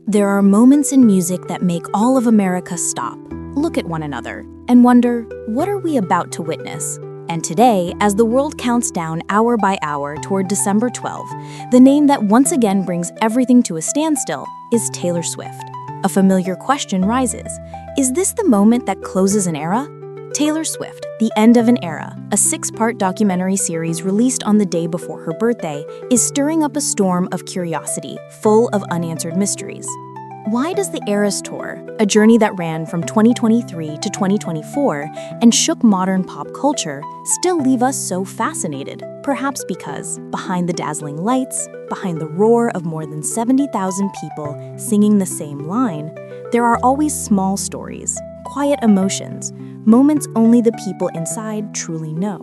There are moments in music that make all of America stop, look at one another, and wonder, what are we about to witness? And today, as the world counts down hour by hour toward December 12, the name that once again brings everything to a standstill is Taylor Swift. A familiar question rises. Is this the moment that closes an era? Taylor Swift, The End of an Era, a 6-part documentary series released on the day before her birthday, is stirring up a storm of curiosity, full of unanswered mysteries. Why does the Eras Tour, a journey that ran from 2023 to 2024 and shook modern pop culture, still leave us so fascinated? Perhaps because, behind the dazzling lights, behind the roar of more than 70,000 people singing the same line, there are always small stories, quiet emotions, moments only the people inside truly know.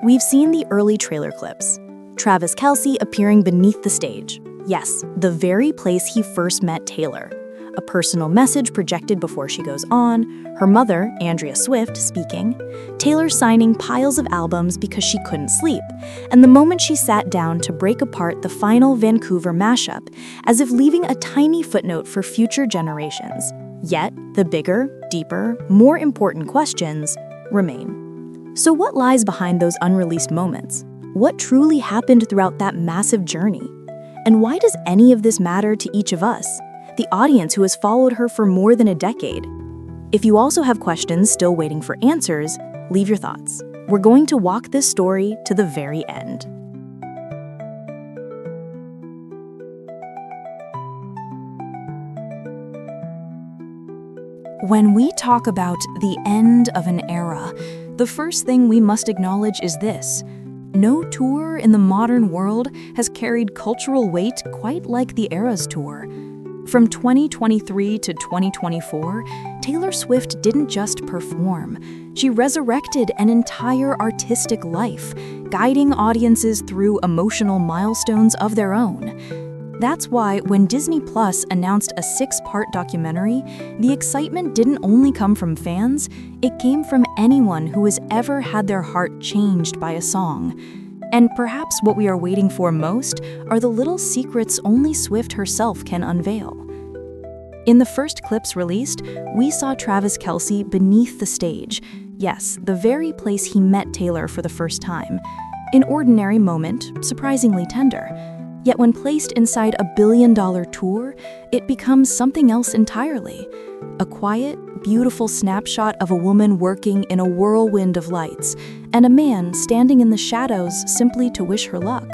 We've seen the early trailer clips. Travis Kelce appearing beneath the stage. Yes, the very place he first met Taylor. A personal message projected before she goes on, her mother, Andrea Swift, speaking, Taylor signing piles of albums because she couldn't sleep, and the moment she sat down to break apart the final Vancouver mashup, as if leaving a tiny footnote for future generations. Yet, the bigger, deeper, more important questions remain. So what lies behind those unreleased moments? What truly happened throughout that massive journey? And why does any of this matter to each of us, the audience who has followed her for more than a decade? If you also have questions still waiting for answers, leave your thoughts. We're going to walk this story to the very end. When we talk about the end of an era, the first thing we must acknowledge is this. No tour in the modern world has carried cultural weight quite like the Eras Tour. From 2023 to 2024, Taylor Swift didn't just perform. She resurrected an entire artistic life, guiding audiences through emotional milestones of their own. That's why when Disney Plus announced a 6-part documentary, the excitement didn't only come from fans, it came from anyone who has ever had their heart changed by a song. And perhaps what we are waiting for most are the little secrets only Swift herself can unveil. In the first clips released, we saw Travis Kelce beneath the stage. Yes, the very place he met Taylor for the first time. An ordinary moment, surprisingly tender. Yet when placed inside a billion-dollar tour, it becomes something else entirely. A quiet, beautiful snapshot of a woman working in a whirlwind of lights, and a man standing in the shadows simply to wish her luck.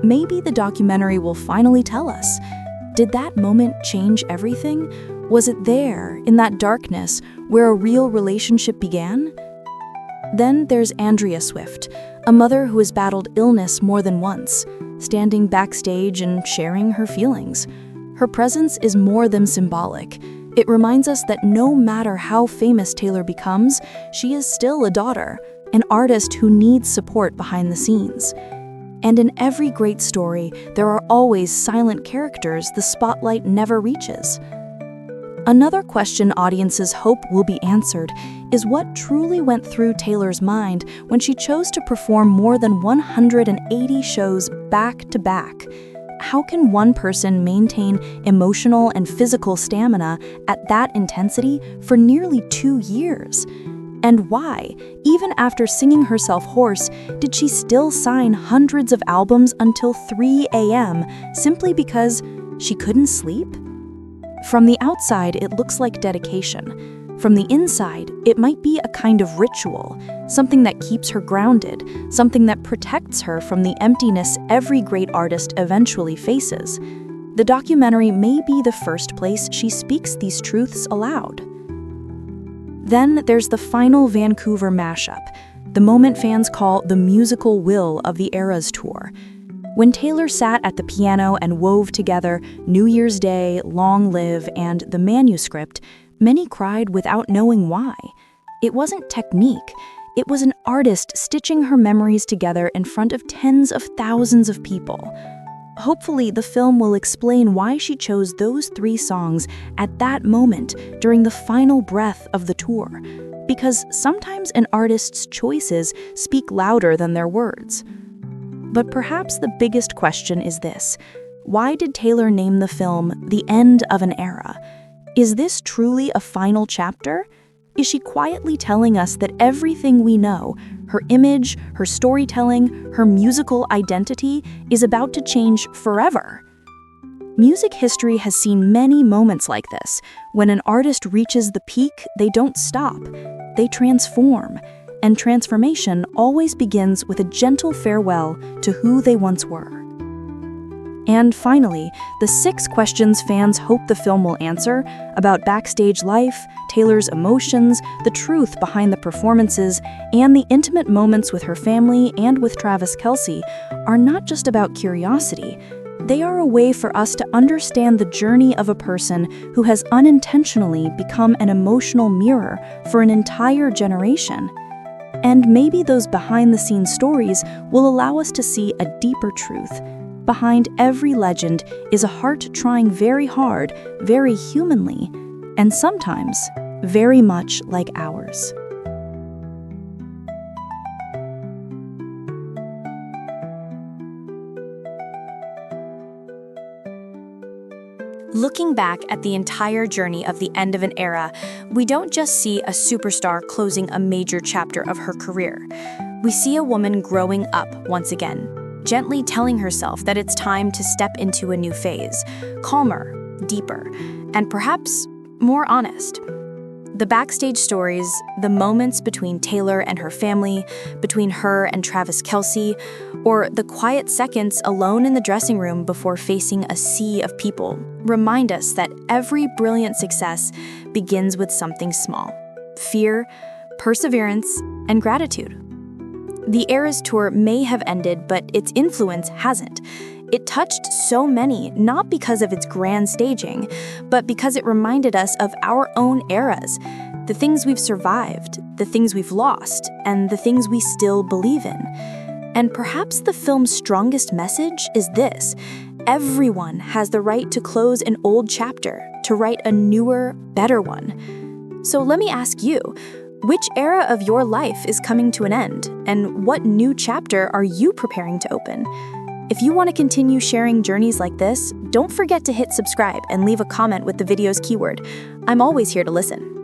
Maybe the documentary will finally tell us. Did that moment change everything? Was it there, in that darkness, where a real relationship began? Then there's Andrea Swift, a mother who has battled illness more than once, standing backstage and sharing her feelings. Her presence is more than symbolic. It reminds us that no matter how famous Taylor becomes, she is still a daughter, an artist who needs support behind the scenes. And in every great story, there are always silent characters the spotlight never reaches. Another question audiences hope will be answered is what truly went through Taylor's mind when she chose to perform more than 180 shows back to back. How can one person maintain emotional and physical stamina at that intensity for nearly 2 years? And why, even after singing herself hoarse, did she still sign hundreds of albums until 3 a.m. simply because she couldn't sleep? From the outside, it looks like dedication. From the inside, it might be a kind of ritual, something that keeps her grounded, something that protects her from the emptiness every great artist eventually faces. The documentary may be the first place she speaks these truths aloud. Then there's the final Vancouver mashup, the moment fans call the musical will of the Eras Tour. When Taylor sat at the piano and wove together New Year's Day, Long Live, and the manuscript, many cried without knowing why. It wasn't technique. It was an artist stitching her memories together in front of tens of thousands of people. Hopefully, the film will explain why she chose those 3 songs at that moment during the final breath of the tour. Because sometimes an artist's choices speak louder than their words. But perhaps the biggest question is this. Why did Taylor name the film The End of an Era? Is this truly a final chapter? Is she quietly telling us that everything we know, her image, her storytelling, her musical identity, is about to change forever? Music history has seen many moments like this. When an artist reaches the peak, they don't stop. They transform. And transformation always begins with a gentle farewell to who they once were. And finally, the 6 questions fans hope the film will answer about backstage life, Taylor's emotions, the truth behind the performances, and the intimate moments with her family and with Travis Kelce are not just about curiosity. They are a way for us to understand the journey of a person who has unintentionally become an emotional mirror for an entire generation. And maybe those behind-the-scenes stories will allow us to see a deeper truth. Behind every legend is a heart trying very hard, very humanly, and sometimes very much like ours. Looking back at the entire journey of the end of an era, we don't just see a superstar closing a major chapter of her career. We see a woman growing up once again, gently telling herself that it's time to step into a new phase, calmer, deeper, and perhaps more honest. The backstage stories, the moments between Taylor and her family, between her and Travis Kelce, or the quiet seconds alone in the dressing room before facing a sea of people, remind us that every brilliant success begins with something small: fear, perseverance, and gratitude. The Eras Tour may have ended, but its influence hasn't. It touched so many, not because of its grand staging, but because it reminded us of our own eras, the things we've survived, the things we've lost, and the things we still believe in. And perhaps the film's strongest message is this: everyone has the right to close an old chapter, to write a newer, better one. So let me ask you, which era of your life is coming to an end, and what new chapter are you preparing to open? If you want to continue sharing journeys like this, don't forget to hit subscribe and leave a comment with the video's keyword. I'm always here to listen.